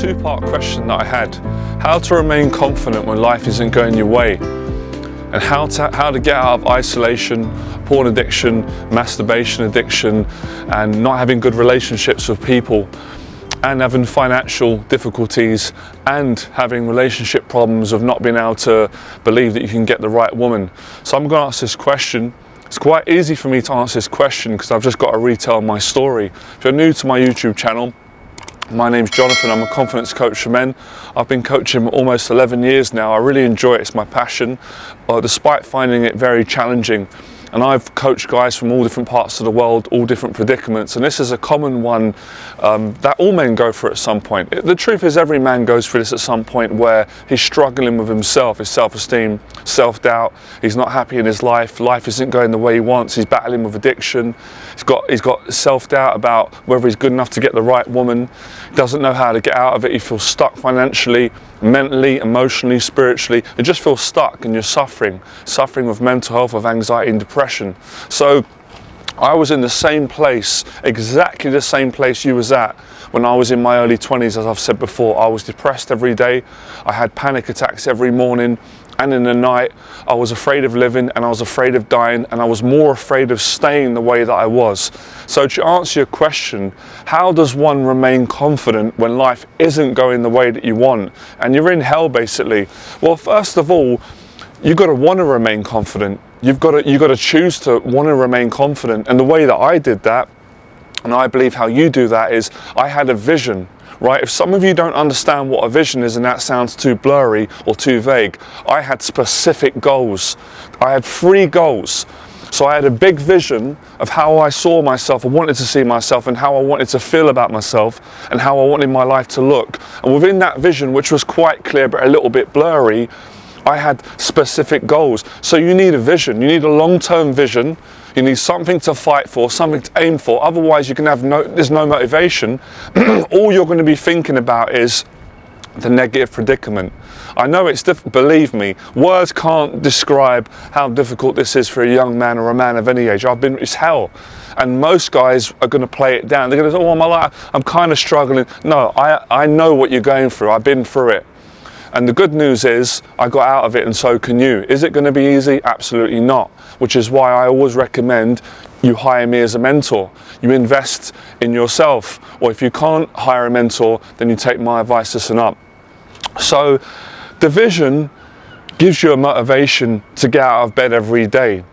two-part question that I had. How to remain confident when life isn't going your way, and how to get out of isolation, porn addiction, masturbation addiction, and not having good relationships with people, and having financial difficulties, and having relationship problems of not being able to believe that you can get the right woman. So I'm going to ask this question. It's quite easy for me to answer this question because I've just got to retell my story. If you're new to my YouTube channel, my name's Jonathan. I'm a confidence coach for men. I've been coaching almost 11 years now. I really enjoy it. It's my passion, despite finding it very challenging. And I've coached guys from all different parts of the world, all different predicaments. And this is a common one that all men go through at some point. The truth is every man goes through this at some point where he's struggling with himself, his self-esteem, self-doubt. He's not happy in his life. Life isn't going the way he wants. He's battling with addiction. He's got self-doubt about whether he's good enough to get the right woman. He doesn't know how to get out of it. He feels stuck financially, mentally, emotionally, spiritually. You just feel stuck and you're suffering with mental health, with anxiety and depression. So I was in the same place, exactly the same place you was at when I was in my early 20s. As I've said before, I was depressed every day. I had panic attacks every morning, and in the night I was afraid of living, and I was afraid of dying, and I was more afraid of staying the way that I was. So to answer your question, how does one remain confident when life isn't going the way that you want and you're in hell basically? Well, first of all, you've got to want to remain confident. You've got to choose to want to remain confident. And the way that I did that, and I believe how you do that, is I had a vision. Right? If some of you don't understand what a vision is and that sounds too blurry or too vague, I had specific goals. I had 3 goals. So I had a big vision of how I saw myself, I wanted to see myself, and how I wanted to feel about myself, and how I wanted my life to look. And within that vision, which was quite clear but a little bit blurry, I had specific goals. So you need a vision. You need a long-term vision. You need something to fight for, something to aim for. Otherwise, you can have there's no motivation. All you're going to be thinking about is the negative predicament. I know it's difficult, believe me. Words can't describe how difficult this is for a young man or a man of any age. It's hell. And most guys are going to play it down. They're going to say, oh, my life, I'm kind of struggling. No, I know what you're going through. I've been through it. And the good news is I got out of it, and so can you. Is it going to be easy? Absolutely not. Which is why I always recommend you hire me as a mentor. You invest in yourself. Or if you can't hire a mentor, then you take my advice, listen up. So the vision gives you a motivation to get out of bed every day.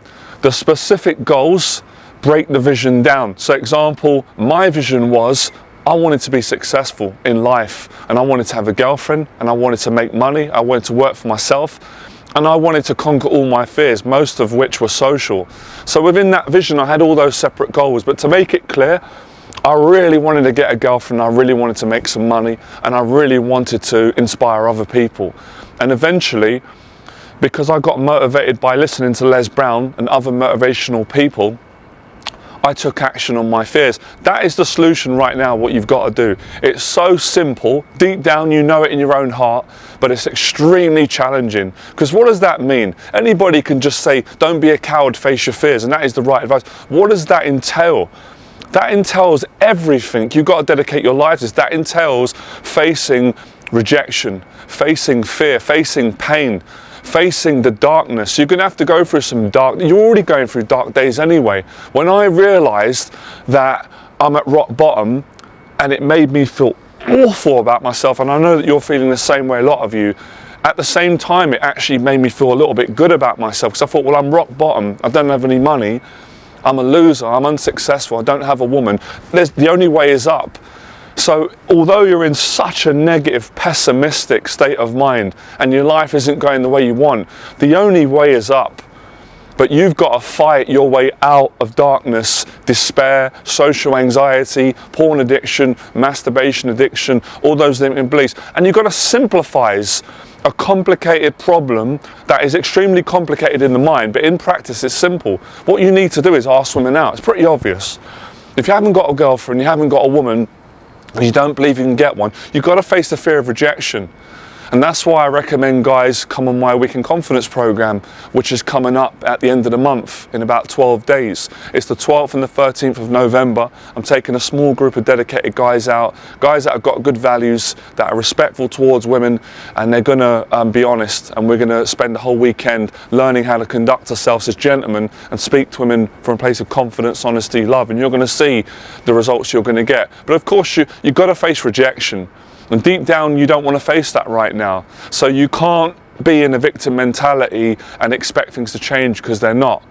The specific goals break the vision down. So example, my vision was I wanted to be successful in life, and I wanted to have a girlfriend, and I wanted to make money, I wanted to work for myself, and I wanted to conquer all my fears, most of which were social. So within that vision I had all those separate goals, but to make it clear, I really wanted to get a girlfriend, I really wanted to make some money, and I really wanted to inspire other people. And eventually, because I got motivated by listening to Les Brown and other motivational people, I took action on my fears. That is the solution right now, what you've got to do. It's so simple. Deep down, you know it in your own heart, but it's extremely challenging. Because what does that mean? Anybody can just say, don't be a coward, face your fears, and that is the right advice. What does that entail? That entails everything. You've got to dedicate your life to this. That entails facing rejection, facing fear, facing pain, facing the darkness. You're going to have to go through some you're already going through dark days anyway. When I realized that I'm at rock bottom and it made me feel awful about myself, and I know that you're feeling the same way, a lot of you, at the same time it actually made me feel a little bit good about myself, because I thought, well, I'm rock bottom, I don't have any money, I'm a loser, I'm unsuccessful, I don't have a woman, the only way is up. So although you're in such a negative, pessimistic state of mind and your life isn't going the way you want, the only way is up. But you've got to fight your way out of darkness, despair, social anxiety, porn addiction, masturbation addiction, all those limiting beliefs. And you've got to simplify a complicated problem that is extremely complicated in the mind, but in practice it's simple. What you need to do is ask women out. It's pretty obvious. If you haven't got a girlfriend, you haven't got a woman, and you don't believe you can get one, you've got to face the fear of rejection. And that's why I recommend guys come on my Weekend Confidence program, which is coming up at the end of the month in about 12 days. It's the 12th and the 13th of November. I'm taking a small group of dedicated guys out, guys that have got good values, that are respectful towards women, and they're gonna be honest, and we're gonna spend the whole weekend learning how to conduct ourselves as gentlemen and speak to women from a place of confidence, honesty, love, and you're gonna see the results you're gonna get. But of course, you've got to face rejection. And deep down, you don't want to face that right now. So you can't be in a victim mentality and expect things to change, because they're not.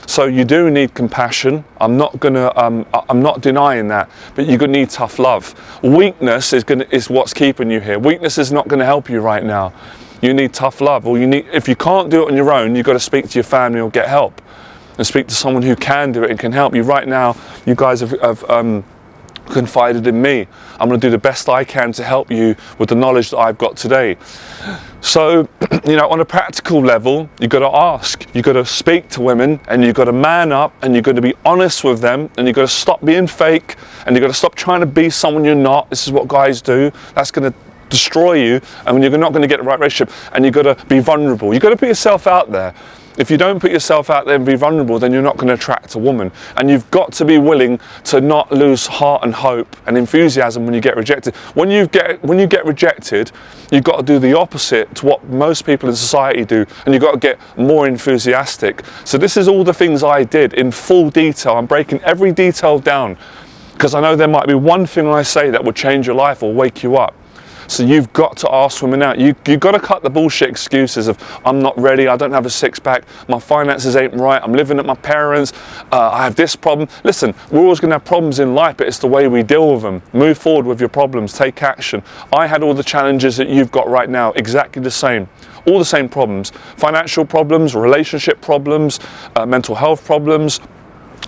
So you do need compassion. I'm not denying that, but you're gonna need tough love. Weakness is what's keeping you here. Weakness is not gonna help you right now. You need tough love, or if you can't do it on your own, you've got to speak to your family or get help, and speak to someone who can do it and can help you. Right now, you guys have confided in me. I'm going to do the best I can to help you with the knowledge that I've got today. So, on a practical level, you've got to ask, you've got to speak to women, and you've got to man up, and you've got to be honest with them, and you've got to stop being fake, and you've got to stop trying to be someone you're not. This is what guys do. That's going to destroy you, and you're not going to get the right relationship. And you've got to be vulnerable. You've got to put yourself out there. If you don't put yourself out there and be vulnerable, then you're not going to attract a woman. And you've got to be willing to not lose heart and hope and enthusiasm when you get rejected. When you get rejected, you've got to do the opposite to what most people in society do, and you've got to get more enthusiastic. So this is all the things I did in full detail. I'm breaking every detail down, because I know there might be one thing I say that will change your life or wake you up. So you've got to ask women out. You've got to cut the bullshit excuses of, I'm not ready, I don't have a six-pack, my finances ain't right, I'm living at my parents', I have this problem. Listen, we're always going to have problems in life, but it's the way we deal with them. Move forward with your problems, take action. I had all the challenges that you've got right now, exactly the same. All the same problems. Financial problems, relationship problems, mental health problems,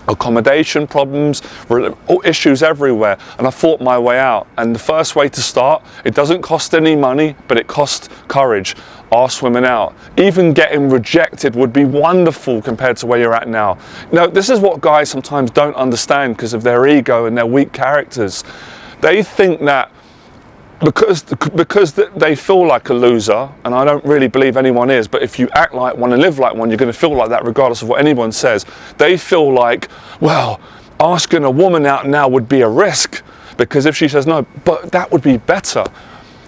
accommodation problems, issues everywhere, and I fought my way out. And the first way to start, it doesn't cost any money, but it costs courage. Ask women out. Even getting rejected would be wonderful compared to where you're at now. Now, this is what guys sometimes don't understand because of their ego and their weak characters. They think that because they feel like a loser, and I don't really believe anyone is, but if you act like one and live like one, you're going to feel like that regardless of what anyone says. They feel like, well, asking a woman out now would be a risk, because if she says no, but that would be better.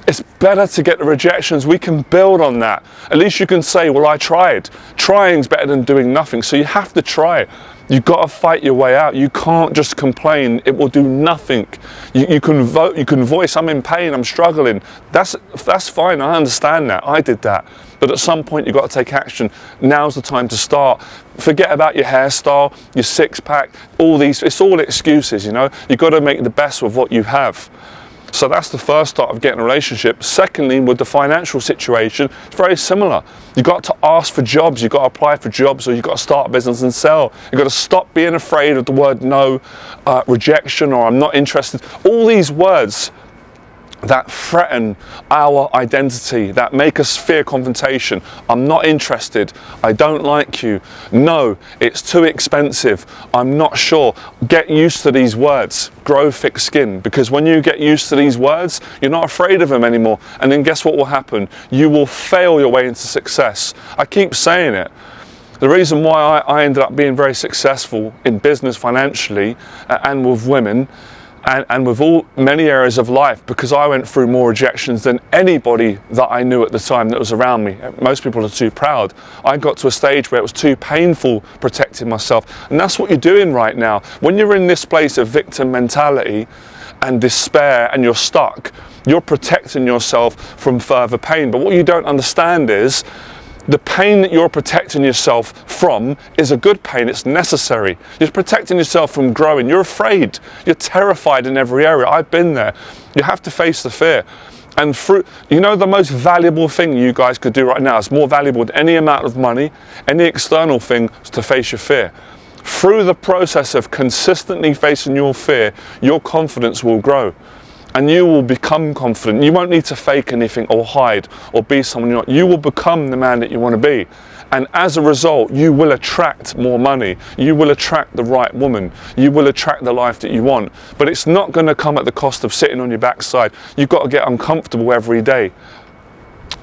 It's better to get the rejections. We can build on that. At least you can say, well, I tried. Trying's better than doing nothing, so you have to try. You've got to fight your way out. You can't just complain. It will do nothing. You can vote, you can voice, I'm in pain, I'm struggling. That's fine, I understand that. I did that. But at some point, you've got to take action. Now's the time to start. Forget about your hairstyle, your six-pack, all these, it's all excuses, You've got to make the best with what you have. So that's the first start of getting a relationship. Secondly, with the financial situation, it's very similar. You've got to ask for jobs, you've got to apply for jobs, or you've got to start a business and sell. You've got to stop being afraid of the word no, rejection, or I'm not interested. All these words that threaten our identity, that make us fear confrontation. I'm not interested. I don't like you. No, it's too expensive. I'm not sure. Get used to these words. Grow thick skin, because when you get used to these words, you're not afraid of them anymore. And then guess what will happen? You will fail your way into success. I keep saying it. The reason why I ended up being very successful in business financially and with women and with many areas of life, because I went through more rejections than anybody that I knew at the time that was around me. Most people are too proud. I got to a stage where it was too painful protecting myself. And that's what you're doing right now. When you're in this place of victim mentality and despair and you're stuck, you're protecting yourself from further pain. But what you don't understand is the pain that you're protecting yourself from is a good pain. It's necessary. You're protecting yourself from growing. You're afraid. You're terrified in every area. I've been there. You have to face the fear. And the most valuable thing you guys could do right now is more valuable than any amount of money, any external thing, is to face your fear. Through the process of consistently facing your fear, your confidence will grow. And you will become confident. You won't need to fake anything or hide or be someone you're not. You will become the man that you want to be. And as a result, you will attract more money. You will attract the right woman. You will attract the life that you want. But it's not going to come at the cost of sitting on your backside. You've got to get uncomfortable every day.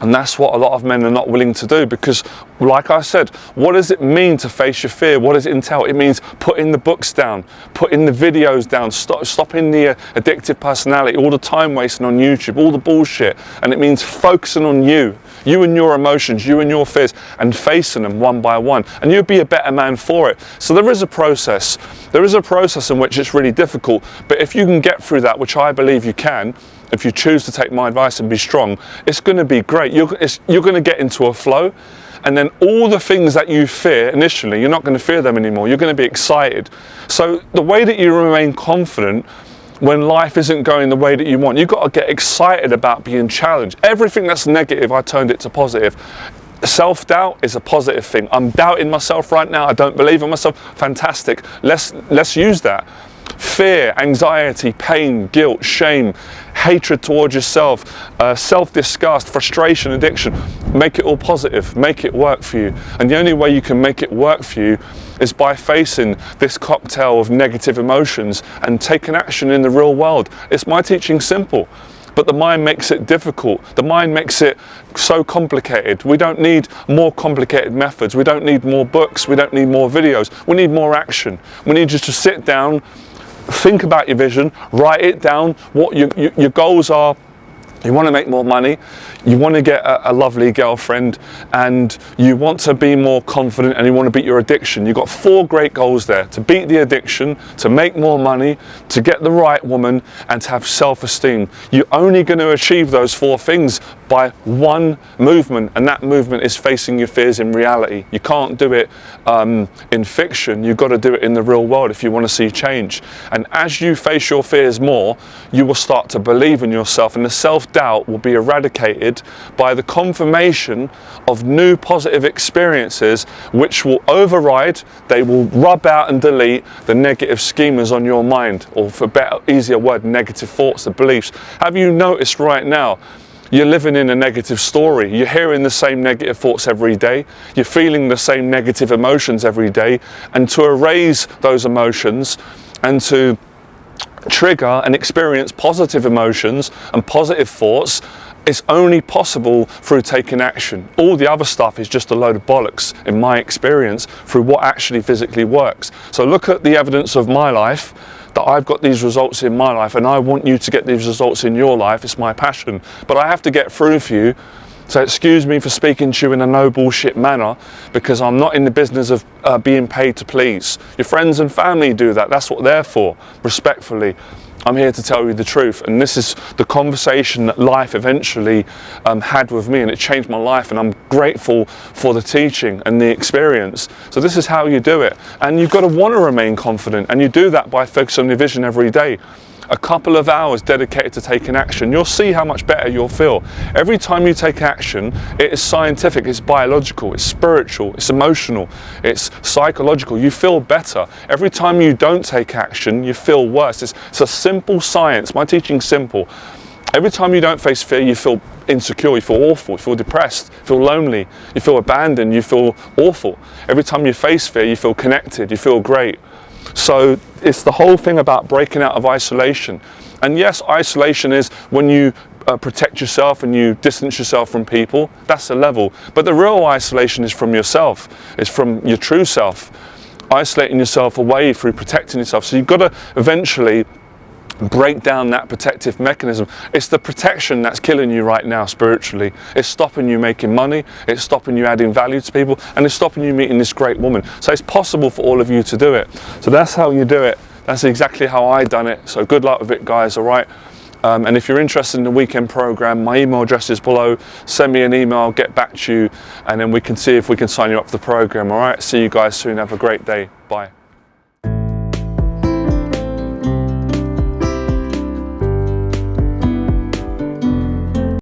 And that's what a lot of men are not willing to do, because, like I said, what does it mean to face your fear? What does it entail? It means putting the books down, putting the videos down, stopping the addictive personality, all the time wasting on YouTube, all the bullshit. And it means focusing on you and your emotions, you and your fears, and facing them one by one. And you'll be a better man for it. So there is a process. There is a process in which it's really difficult. But if you can get through that, which I believe you can, if you choose to take my advice and be strong, it's going to be great. You're going to get into a flow, and then all the things that you fear initially, you're not going to fear them anymore. You're going to be excited. So the way that you remain confident when life isn't going the way that you want, you've got to get excited about being challenged. Everything that's negative, I turned it to positive. Self-doubt is a positive thing. I'm doubting myself right now. I don't believe in myself. Fantastic. Let's use that. Fear, anxiety, pain, guilt, shame, hatred towards yourself, self-disgust, frustration, addiction. Make it all positive. Make it work for you. And the only way you can make it work for you is by facing this cocktail of negative emotions and taking action in the real world. It's my teaching simple, but the mind makes it difficult. The mind makes it so complicated. We don't need more complicated methods. We don't need more books. We don't need more videos. We need more action. We need you to sit down, think about your vision, write it down, what your goals are. You want to make more money, you want to get a lovely girlfriend, and you want to be more confident, and you want to beat your addiction. You've got 4 great goals there: to beat the addiction, to make more money, to get the right woman, and to have self-esteem. You're only going to achieve those 4 things by one movement, and that movement is facing your fears in reality. You can't do it in fiction. You've got to do it in the real world if you want to see change. And as you face your fears more, you will start to believe in yourself, and the self-doubt will be eradicated by the confirmation of new positive experiences, which will override, they will rub out and delete the negative schemas on your mind, or for a better, easier word, negative thoughts, the beliefs. Have you noticed right now, you're living in a negative story. You're hearing the same negative thoughts every day. You're feeling the same negative emotions every day. And to erase those emotions and to trigger and experience positive emotions and positive thoughts, it's only possible through taking action. All the other stuff is just a load of bollocks, in my experience, through what actually physically works. So look at the evidence of my life, that I've got these results in my life, and I want you to get these results in your life. It's my passion. But I have to get through for you. So excuse me for speaking to you in a no bullshit manner, because I'm not in the business of being paid to please. Your friends and family do that. That's what they're for, respectfully. I'm here to tell you the truth, and this is the conversation that life eventually had with me, and it changed my life, and I'm grateful for the teaching and the experience. So this is how you do it, and you've got to want to remain confident, and you do that by focusing on your vision every day. A couple of hours dedicated to taking action, you'll see how much better you'll feel. Every time you take action, it is scientific, it's biological, it's spiritual, it's emotional, it's psychological. You feel better. Every time you don't take action, you feel worse. It's a simple science. My teaching's simple. Every time you don't face fear, you feel insecure, you feel awful, you feel depressed, you feel lonely, you feel abandoned, you feel awful. Every time you face fear, you feel connected, you feel great. So it's the whole thing about breaking out of isolation. And yes, isolation is when you protect yourself and you distance yourself from people. That's a level. But the real isolation is from yourself. It's from your true self. Isolating yourself away through protecting yourself. So you've got to eventually break down that protective mechanism. It's the protection that's killing you right now spiritually. It's stopping you making money, it's stopping you adding value to people, and it's stopping you meeting this great woman. So it's possible for all of you to do it. So that's how you do it. That's exactly how I done it. So good luck with it, guys, all right? And if you're interested in the weekend program, my email address is below. Send me an email, I'll get back to you, and then we can see if we can sign you up for the program, all right? See you guys soon. Have a great day. Bye.